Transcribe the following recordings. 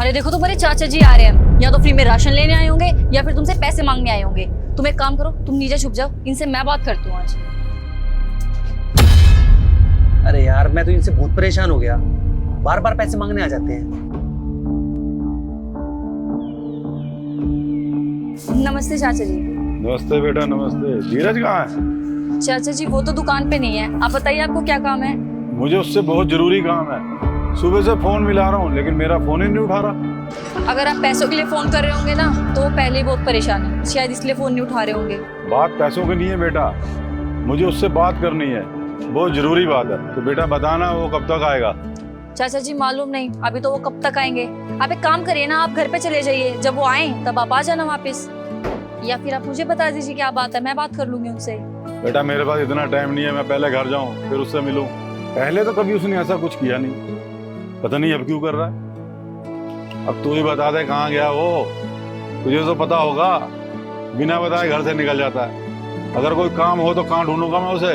अरे देखो तुम्हारे चाचा जी आ रहे हैं, या तो फ्री में राशन लेने आए होंगे या फिर तुमसे पैसे मांगने आए होंगे। तुम एक काम करो, तुम नीचे छुप जाओ, इनसे मैं बात करती हूँ आज। अरे यार मैं तो इनसे बहुत परेशान हो गया, बार बार पैसे मांगने आ जाते हैं। नमस्ते चाचा जी। नमस्ते बेटा नमस्ते। धीरज कहाँ है? चाचा जी वो तो दुकान पे नहीं है, आप बताइए आपको क्या काम है। मुझे उससे बहुत जरूरी काम है। सुबह से फोन मिला रहा हूँ लेकिन मेरा फोन ही नहीं उठा रहा। अगर आप पैसों के लिए फोन कर रहे होंगे ना तो वो पहले ही बहुत परेशान है, शायद इसलिए फोन नहीं उठा रहे होंगे। बात पैसों की नहीं है बेटा, मुझे उससे बात करनी है, बहुत जरूरी बात है। तो बेटा बताना वो कब तक आएगा? चाचा जी मालूम नहीं, अभी तो वो कब तक आएंगे। आप एक काम करिए ना, आप घर पे चले जाइए, जब वो आए तब आप आ जाना वापस, या फिर आप मुझे बता दीजिए क्या बात है, मैं बात कर लूंगी उनसे। बेटा मेरे पास इतना टाइम नहीं है, मैं पहले घर जाऊँ फिर उससे मिलूँ। पहले तो कभी उसने ऐसा कुछ किया नहीं, पता नहीं अब क्यों कर रहा है। अब तू ही बता दे कहाँ गया वो, तुझे तो पता होगा। बिना बताए घर से निकल जाता है। अगर कोई काम हो तो कहाँ ढूंढूंगा मैं उसे।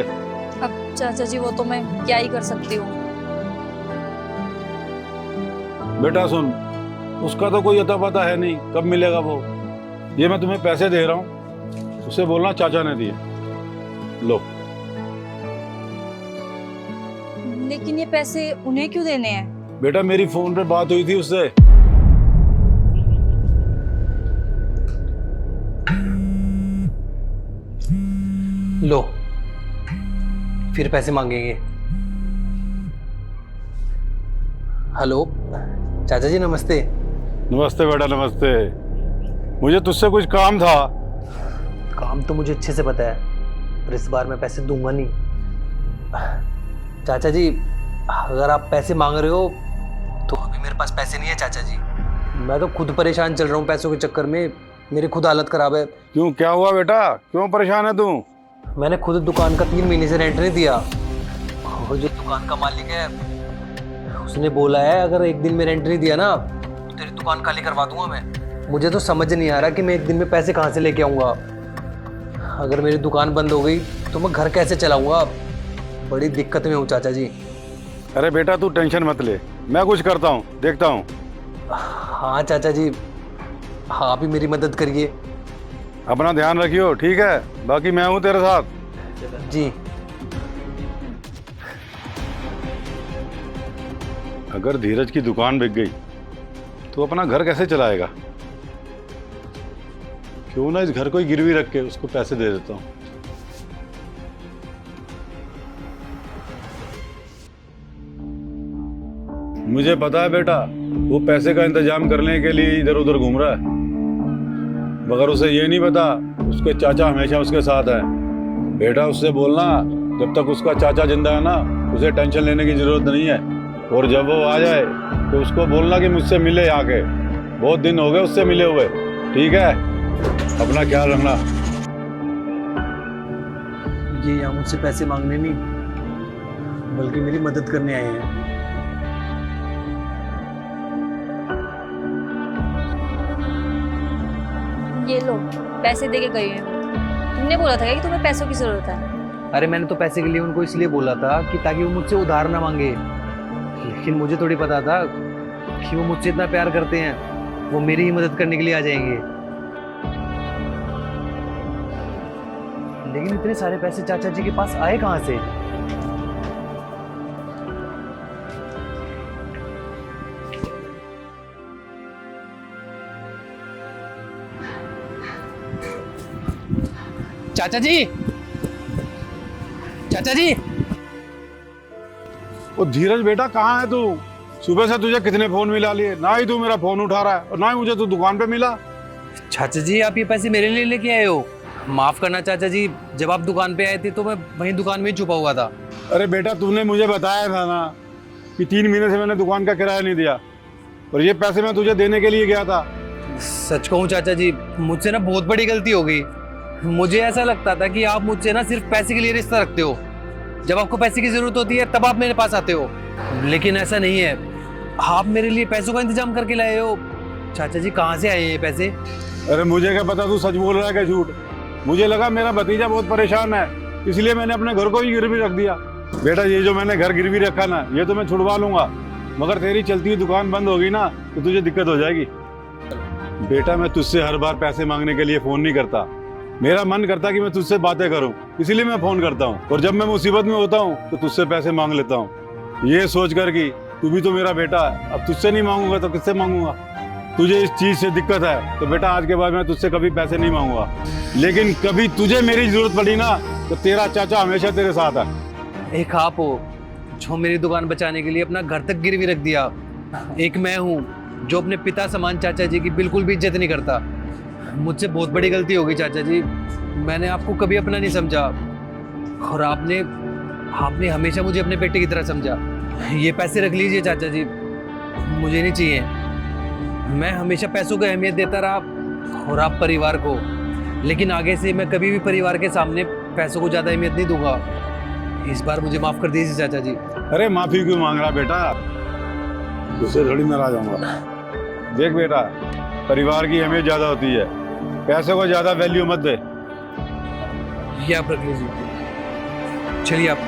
अब चाचा जी वो तो मैं क्या ही कर सकती हूँ। बेटा सुन, उसका तो कोई अता पता है नहीं कब मिलेगा वो। ये मैं तुम्हें पैसे दे रहा हूँ, उसे बोलना चाचा ने दिए। लो। लेकिन ये पैसे उन्हें क्यों देने हैं? बेटा मेरी फोन पे बात हुई थी उससे। लो, फिर पैसे मांगेंगे। हेलो चाचा जी नमस्ते। नमस्ते बेटा नमस्ते। मुझे तुझसे कुछ काम था। काम तो मुझे अच्छे से पता है, पर इस बार मैं पैसे दूंगा नहीं। चाचा जी अगर आप पैसे मांग रहे हो तो अभी मेरे पास पैसे नहीं है चाचा जी। मैं तो खुद परेशान चल रहा हूँ पैसों के चक्कर में, मेरी खुद हालत खराब है। क्यों, क्या हुआ बेटा, क्यों परेशान है तू? मैंने खुद दुकान का 3 महीने से रेंट नहीं दिया, और जो दुकान का मालिक है उसने बोला है अगर एक दिन में रेंट नहीं दिया ना तो तेरी दुकान खाली करवा दूंगा मैं। मुझे तो समझ नहीं आ रहा कि मैं एक दिन में पैसे कहाँ से लेके आऊँगा। अगर मेरी दुकान बंद हो गई तो मैं घर कैसे चलाऊँगा? बड़ी दिक्कत में हूँ चाचा जी। अरे बेटा तू टेंशन मत ले, मैं कुछ करता हूँ, देखता हूँ। हाँ चाचा जी, हाँ आप ही मेरी मदद करिए। अपना ध्यान रखियो, ठीक है? बाकी मैं हूँ तेरे साथ। जी। अगर धीरज की दुकान बिक गई तो अपना घर कैसे चलाएगा? क्यों ना इस घर को ही गिरवी रख के उसको पैसे दे देता हूँ। मुझे पता है बेटा, वो पैसे का इंतजाम करने के लिए इधर उधर घूम रहा है, मगर उसे ये नहीं पता उसके चाचा हमेशा उसके साथ है। बेटा उससे बोलना जब तक उसका चाचा जिंदा है ना उसे टेंशन लेने की जरूरत नहीं है, और जब वो आ जाए तो उसको बोलना कि मुझसे मिले आके, बहुत दिन हो गए उससे मिले हुए। ठीक है, अपना ख्याल रखना। ये यहाँ मुझसे पैसे मांगने नहीं बल्कि मेरी मदद करने आए हैं। ये लो, पैसे दे के गई हैं। तुमने बोला था कि तुम्हें पैसों की जरूरत है। अरे मैंने तो पैसे के लिए उनको इसलिए बोला था कि ताकि वो मुझसे उधार ना मांगे, लेकिन मुझे थोड़ी पता था कि वो मुझसे इतना प्यार करते हैं, वो मेरी ही मदद करने के लिए आ जाएंगे। लेकिन इतने सारे पैसे चाचा जी के पास आए कहाँ से? चाचा जी, चाचा जी। वो धीरज बेटा कहाँ है तू? सुबह से तुझे कितने फोन मिला लिए, ना ही तू मेरा फोन उठा रहा है और ना ही मुझे तू दुकान पे मिला। चाचा जी आप ये पैसे मेरे लिए लेके आए हो? माफ करना चाचा जी, जब आप दुकान पे आए थे तो मैं वहीं दुकान में ही छुपा हुआ था। अरे बेटा तुमने मुझे बताया था ना कि 3 महीने से मैंने दुकान का किराया नहीं दिया, और ये पैसे मैं तुझे देने के लिए गया था। सच कहूँ चाचा जी, मुझसे ना बहुत बड़ी गलती हो गई। मुझे ऐसा लगता था कि आप मुझसे ना सिर्फ पैसे के लिए रिश्ता रखते हो, जब आपको पैसे की जरूरत होती है तब आप मेरे पास आते हो, लेकिन ऐसा नहीं है। आप मेरे लिए पैसों का इंतजाम करके लाए हो। चाचा जी कहाँ से आए ये पैसे? अरे मुझे क्या पता तू सच बोल रहा है क्या झूठ। मुझे लगा मेरा भतीजा बहुत परेशान है, इसलिए मैंने अपने घर को ही गिरवी रख दिया। बेटा ये जो मैंने घर गिरवी रखा ना, ये तो मैं छुड़वा लूंगा, मगर तेरी चलती हुई दुकान बंद होगी ना तो तुझे दिक्कत हो जाएगी। बेटा मैं तुझसे हर बार पैसे मांगने के लिए फोन नहीं करता, मेरा मन करता कि मैं तुझसे बातें करूं, इसीलिए मैं फोन करता हूं। और जब मैं मुसीबत में होता हूं तो तुझसे पैसे मांग लेता हूं, ये सोच कर कि तू भी तो मेरा बेटा है, अब तुझसे नहीं मांगूंगा तो किससे मांगूंगा। तुझे इस चीज से दिक्कत है तो बेटा आज के बाद मैं तुझसे कभी पैसे नहीं मांगूंगा, लेकिन कभी तुझे मेरी जरूरत पड़ी ना तो तेरा चाचा हमेशा तेरे साथ है। एक आप हो जो मेरी दुकान बचाने के लिए अपना घर तक गिरवी रख दिया, एक मैं हूँ जो अपने पिता समान चाचा जी की बिल्कुल भी इज्जत नहीं करता। मुझसे बहुत बड़ी गलती हो गई चाचा जी, मैंने आपको कभी अपना नहीं समझा और आपने हमेशा मुझे अपने बेटे की तरह समझा। ये पैसे रख लीजिए चाचा जी, मुझे नहीं चाहिए। मैं हमेशा पैसों को अहमियत देता रहा और आप परिवार को, लेकिन आगे से मैं कभी भी परिवार के सामने पैसों को ज़्यादा अहमियत नहीं दूंगा। इस बार मुझे माफ़ कर दीजिए चाचा जी। अरे माफी क्यों मांग रहा बेटा, तुझसे थोड़ी नाराज होऊंगा। देख बेटा, परिवार की अहमियत ज्यादा होती है, पैसे को ज्यादा वैल्यू मत दे। ये आप रख लीजिए, चलिए आप